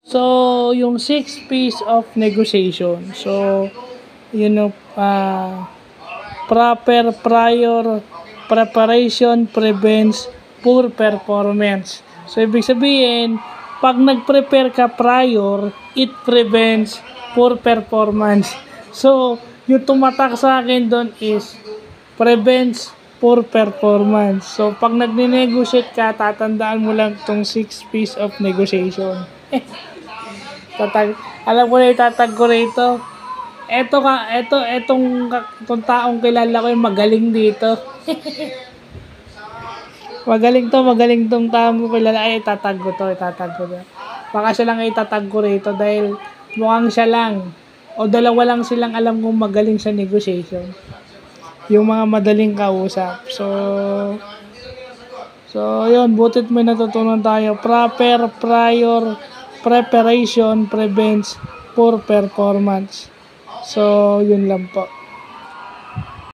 So, yung 6 P's of negotiation. So, you know, proper prior preparation prevents poor performance. So, ibig sabihin, pag nag-prepare ka prior, it prevents poor performance. So, yung tumatak sa akin doon is prevents poor performance. So, pag nag-negotiate ka, tatandaan mo lang itong 6 P's of negotiation. Alam ko na itatag ko rito. Itong taong kilala ko yung magaling dito. magaling tong taong kilala. Ay, itatag ko to. Baka siya lang itatag ko rito dahil mukhang siya lang. O dalawa lang silang alam kung magaling sa negotiation. Yung mga madaling kausap. So, yun. Butit may natutunan tayo. Proper prior preparation prevents poor performance. So, yun lang po.